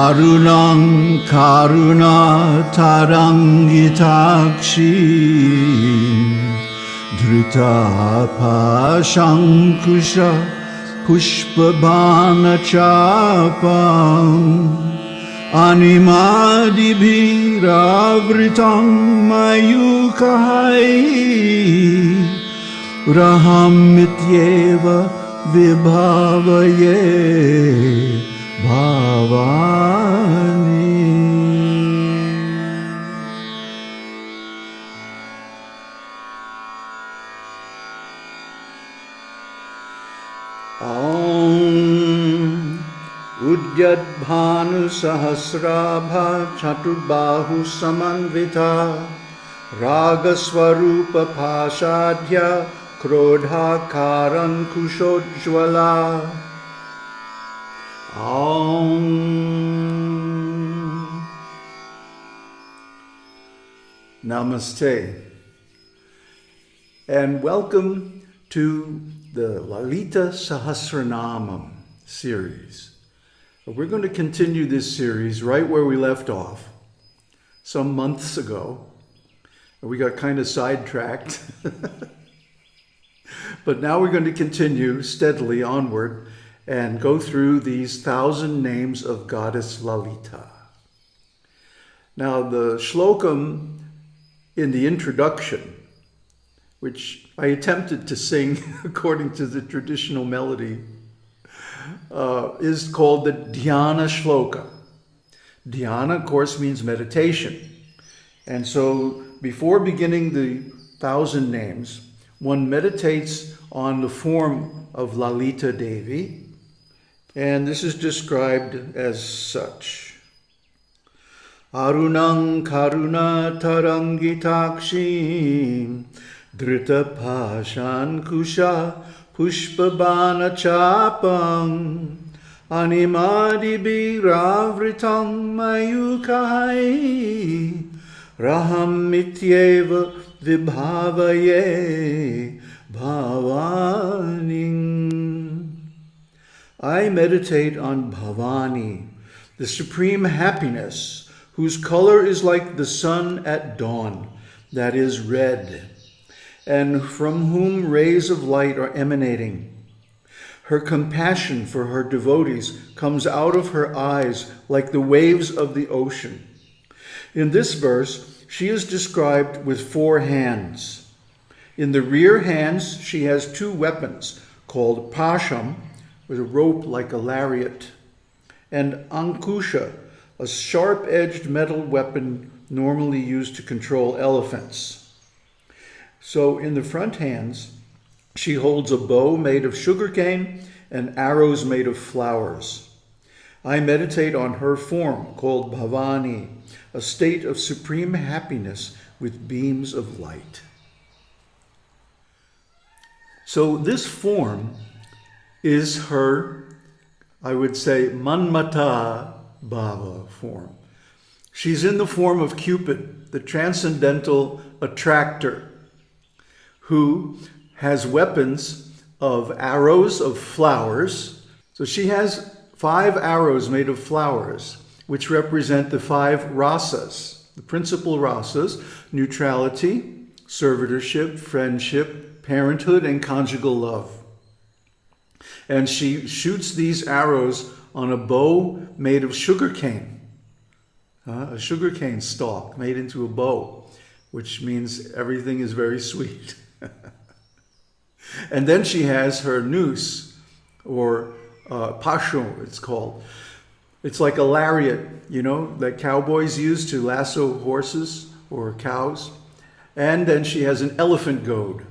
Arunam karuna tarangitakshi Dhruta pashankusha pushpabhana chapam Animadibhiravritam mayukahai Rahamityeva vibhavaye bhavani. Udyadbhānu-sahasrābhā chaturbahu samanvita Ragasvarupa pāshadhya krodha karan kushojvala. Om. Namaste. And welcome to the Lalita-Sahasranamam series. We're going to continue this series right where we left off some months ago. We got kind of sidetracked. But now we're going to continue steadily onward and go through these 1,000 names of Goddess Lalita. Now the shlokam in the introduction, which I attempted to sing according to the traditional melody, is called the dhyāna-śloka. Dhyāna, of course, means meditation. And so before beginning the 1,000 names, one meditates on the form of Lalita Devi, and this is described as such. Arunam karuna tarangitakshi drita pashan kusha pushpabhana chapam animadibhiravritam mayukahai rahamityeva vibhavaye bhavani. I meditate on Bhavani, the supreme happiness, whose color is like the sun at dawn, that is red, and from whom rays of light are emanating. Her compassion for her devotees comes out of her eyes like the waves of the ocean. In this verse, she is described with 4 hands. In the rear hands, she has 2 weapons called pasham, with a rope like a lariat, and ankusha, a sharp-edged metal weapon normally used to control elephants. So in the front hands, she holds a bow made of sugarcane and arrows made of flowers. I meditate on her form called Bhavani, a state of supreme happiness with beams of light. So this form is her, I would say, manmata bhava form. She's in the form of Cupid, the transcendental attractor, who has weapons of arrows of flowers. So she has 5 arrows made of flowers, which represent the 5 rasas, the principal rasas: neutrality, servitorship, friendship, parenthood, and conjugal love. And she shoots these arrows on a bow made of sugarcane, a sugarcane stalk made into a bow, which means everything is very sweet. And then she has her noose, or pasho, it's called. It's like a lariat, you know, that cowboys use to lasso horses or cows. And then she has an elephant goad.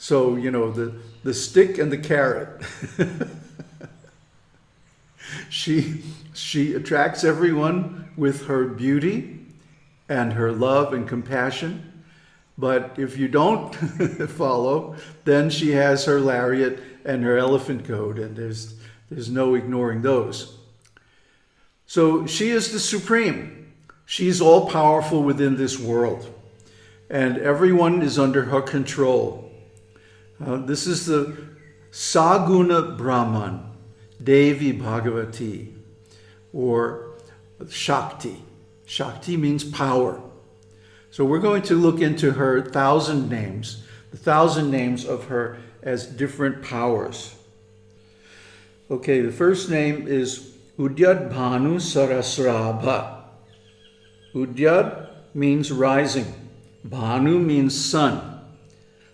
So, you know, the stick and the carrot. She attracts everyone with her beauty and her love and compassion. But if you don't follow, then she has her lariat and her elephant goad, and there's no ignoring those. So she is the supreme. She's all powerful within this world, and everyone is under her control. This is the Saguna Brahman, Devi Bhagavati, or Shakti. Shakti means power. So we're going to look into her 1,000 names, the 1,000 names of her as different powers. Okay, the first name is Udyadbhānu-sahasrābhā. Udyad means rising. Bhānu means sun.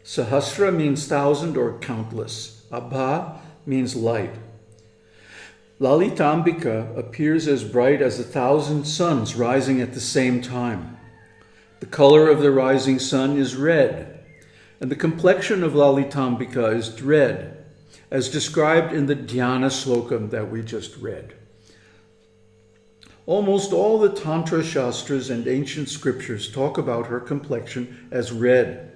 Sahasra means 1,000 or countless. Abhā means light. Lalitāmbikā appears as bright as 1,000 suns rising at the same time. The color of the rising sun is red, and the complexion of Lalitāmbikā is red, as described in the dhyāna-śloka that we just read. Almost all the tāntra-śastras and ancient scriptures talk about her complexion as red.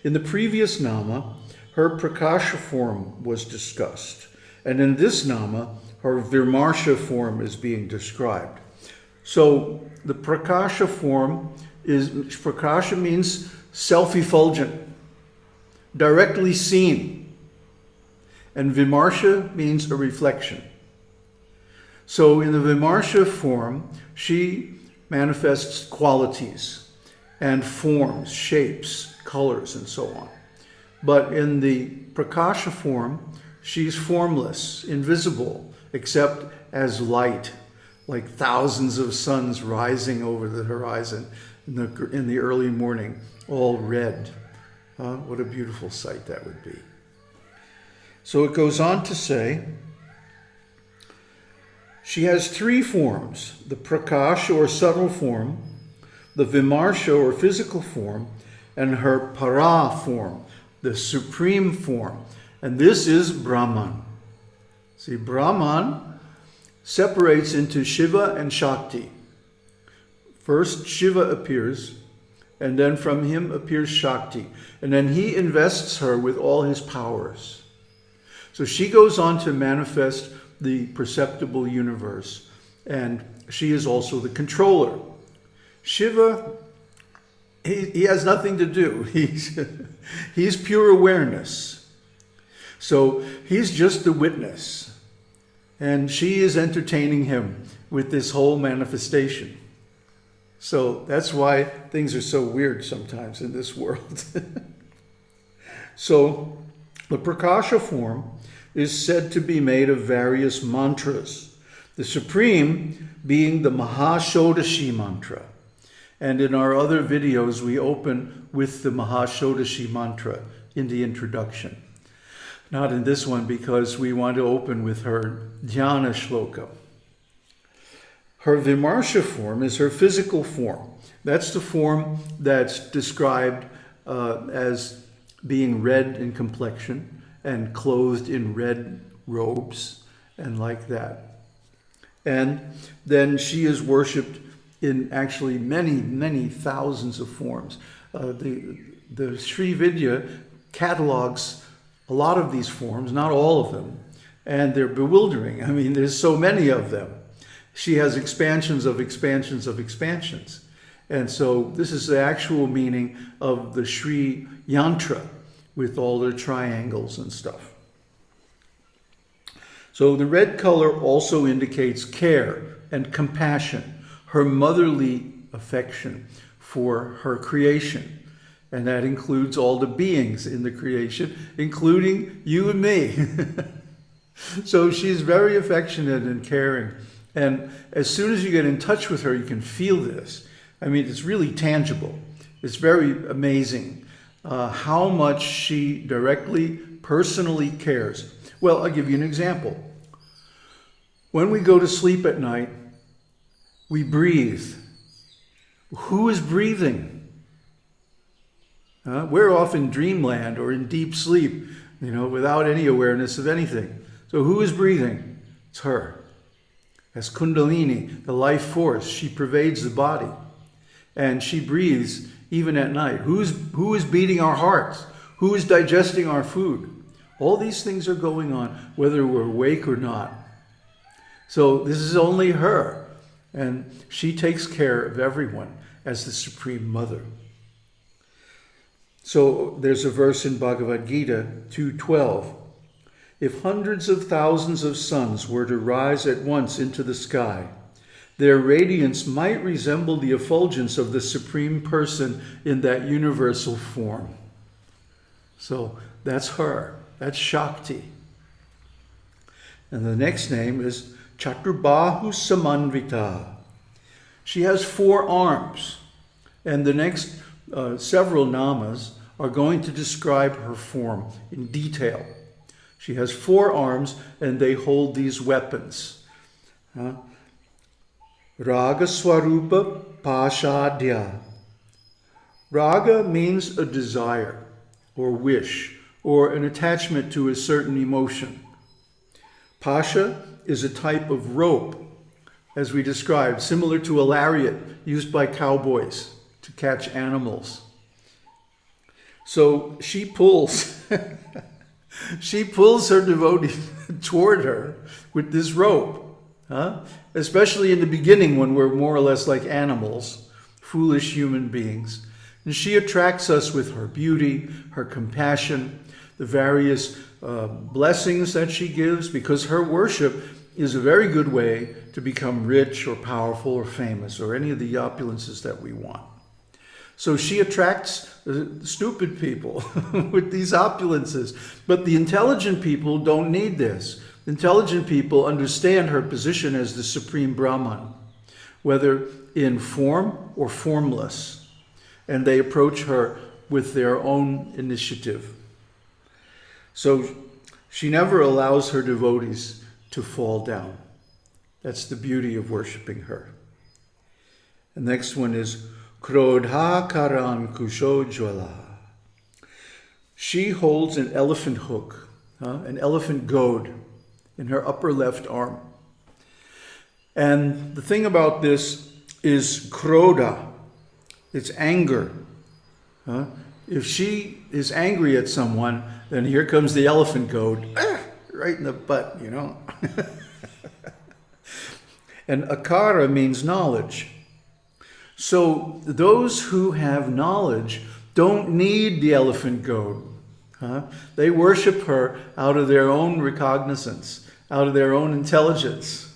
In the previous nāma, her prakāśa form was discussed, and in this nāma, her vimarśa form is being described. So the prakāśa form prakāśa means self-effulgent, directly seen, and vimarśa means a reflection. So in the vimarśa form, she manifests qualities and forms, shapes, colors, and so on. But in the prakāśa form, she's formless, invisible, except as light, like thousands of suns rising over the horizon in the early morning, all red. What a beautiful sight that would be. So it goes on to say, she has 3 forms, the prakāśa or subtle form, the vimarśa or physical form, and her parā form, the supreme form. And this is Brahman. See, Brahman separates into Shiva and Shakti. First, Shiva appears, and then from him appears Shakti. And then he invests her with all his powers. So she goes on to manifest the perceptible universe, and she is also the controller. Shiva, he has nothing to do. He's pure awareness. So he's just the witness. And she is entertaining him with this whole manifestation. So that's why things are so weird sometimes in this world. So the prakāśa form is said to be made of various mantras, the supreme being the mahā-ṣodaśī-mantra. And in our other videos, we open with the mahā-ṣodaśī-mantra in the introduction. Not in this one, because we want to open with her dhyāna-śloka. Her vimarśa form is her physical form. That's the form that's described as being red in complexion and clothed in red robes and like that. And then she is worshipped in actually many, many thousands of forms. The Sri Vidya catalogs a lot of these forms, not all of them, and they're bewildering. I mean, there's so many of them. She has expansions of expansions of expansions. And so this is the actual meaning of the Sri Yantra with all their triangles and stuff. So the red color also indicates care and compassion, her motherly affection for her creation. And that includes all the beings in the creation, including you and me. So she's very affectionate and caring. And as soon as you get in touch with her, you can feel this. I mean, it's really tangible. It's very amazing how much she directly, personally cares. Well, I'll give you an example. When we go to sleep at night, we breathe. Who is breathing? We're off in dreamland or in deep sleep, without any awareness of anything. So who is breathing? It's her. As Kundalini, the life force, she pervades the body. And she breathes even at night. Who is beating our hearts? Who is digesting our food? All these things are going on, whether we're awake or not. So this is only her. And she takes care of everyone as the Supreme Mother. So there's a verse in Bhagavad Gita 2:12. If hundreds of thousands of suns were to rise at once into the sky, Their radiance might resemble the effulgence of the Supreme Person in that universal form. So that's her. That's Shakti. And the next name is Chaturbahu-samanvita. She has 4 arms. And the next several namas are going to describe her form in detail. She has 4 arms and they hold these weapons. Raga Swarupa Pashadya. Raga means a desire or wish or an attachment to a certain emotion. Pasha is a type of rope, as we described, similar to a lariat used by cowboys to catch animals. So she pulls, she pulls her devotee toward her with this rope. Especially in the beginning when we're more or less like animals, foolish human beings. And she attracts us with her beauty, her compassion, the various blessings that she gives, because her worship is a very good way to become rich or powerful or famous or any of the opulences that we want. So she attracts stupid people with these opulences. But the intelligent people don't need this. Intelligent people understand her position as the Supreme Brahman, whether in form or formless, and they approach her with their own initiative. So she never allows her devotees to fall down. That's the beauty of worshiping her. The next one is Krodha Karan Kushojwala. She holds an elephant hook, an elephant goad, in her upper left arm. And the thing about this is krodha. It's anger. If she is angry at someone, then here comes the elephant goad, right in the butt, you know. And akara means knowledge. So those who have knowledge don't need the elephant goad. They worship her out of their own recognizance, out of their own intelligence.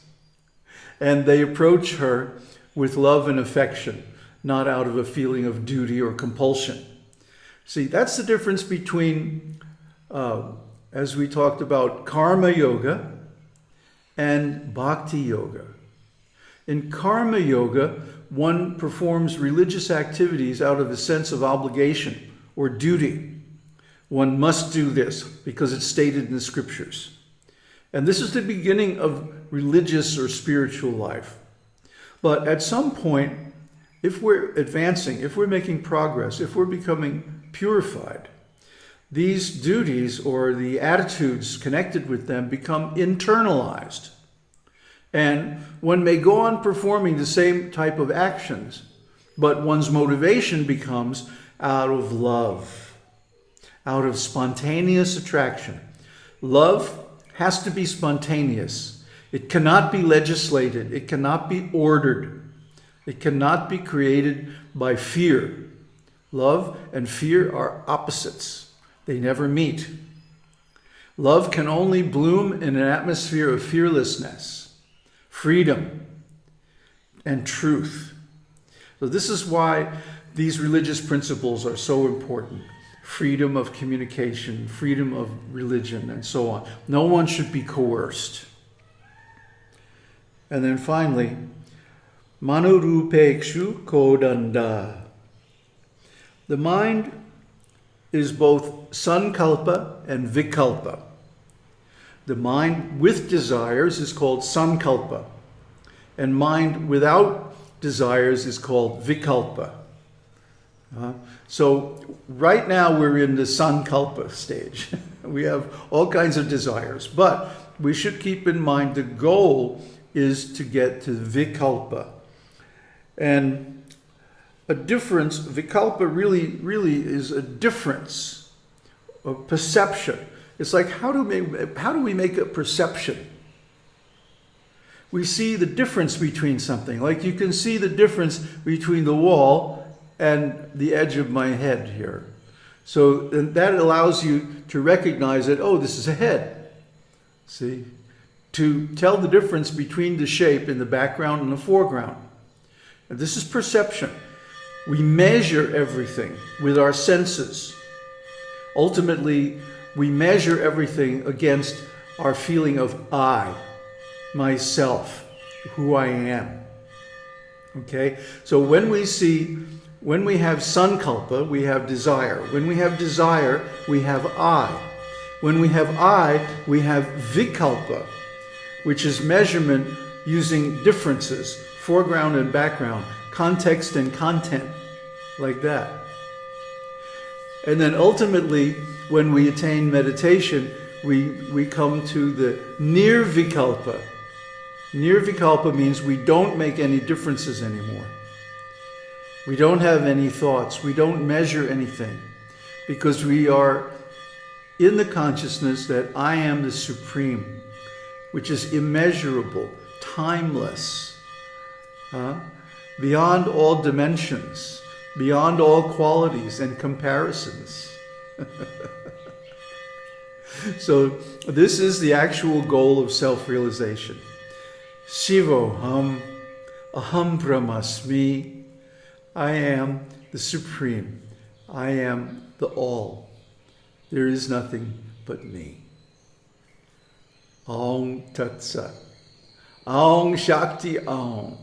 And they approach her with love and affection, not out of a feeling of duty or compulsion. See, that's the difference between, as we talked about, karma yoga and bhakti yoga. In karma yoga, one performs religious activities out of a sense of obligation or duty. One must do this because it's stated in the scriptures. And this is the beginning of religious or spiritual life. But at some point, if we're advancing, if we're making progress, if we're becoming purified, these duties or the attitudes connected with them become internalized. And one may go on performing the same type of actions, but one's motivation becomes out of love, out of spontaneous attraction. Love has to be spontaneous. It cannot be legislated. It cannot be ordered. It cannot be created by fear. Love and fear are opposites. They never meet. Love can only bloom in an atmosphere of fearlessness, freedom, and truth. So this is why these religious principles are so important. Freedom of communication, freedom of religion, and so on. No one should be coerced. And then finally, Manurupekshu Kodanda. The mind is both sankalpa and vikalpa. The mind with desires is called sankalpa, and mind without desires is called vikalpa. So right now we're in the sankalpa stage. We have all kinds of desires, but we should keep in mind the goal is to get to vikalpa. And a difference, vikalpa really is a difference of perception. It's like, how do we make a perception? We see the difference between something. Like you can see the difference between the wall and the edge of my head here. So that allows you to recognize that, oh, this is a head. See? to tell the difference between the shape in the background and the foreground. And this is perception. We measure everything with our senses. Ultimately, we measure everything against our feeling of I, myself, who I am. Okay? So when we have sankalpa, we have desire. When we have desire, we have I. When we have I, we have vikalpa, which is measurement using differences, foreground and background, context and content, like that. And then ultimately, when we attain meditation, we come to the nirvikalpa. Nirvikalpa means we don't make any differences anymore. We don't have any thoughts. We don't measure anything, because we are in the consciousness that I am the Supreme, which is immeasurable, timeless, beyond all dimensions, beyond all qualities and comparisons. So this is the actual goal of self-realization. Shivoham, aham brahmasmi. I am the Supreme. I am the All. There is nothing but me. Aum Tat Sat. Aum Shakti Aum.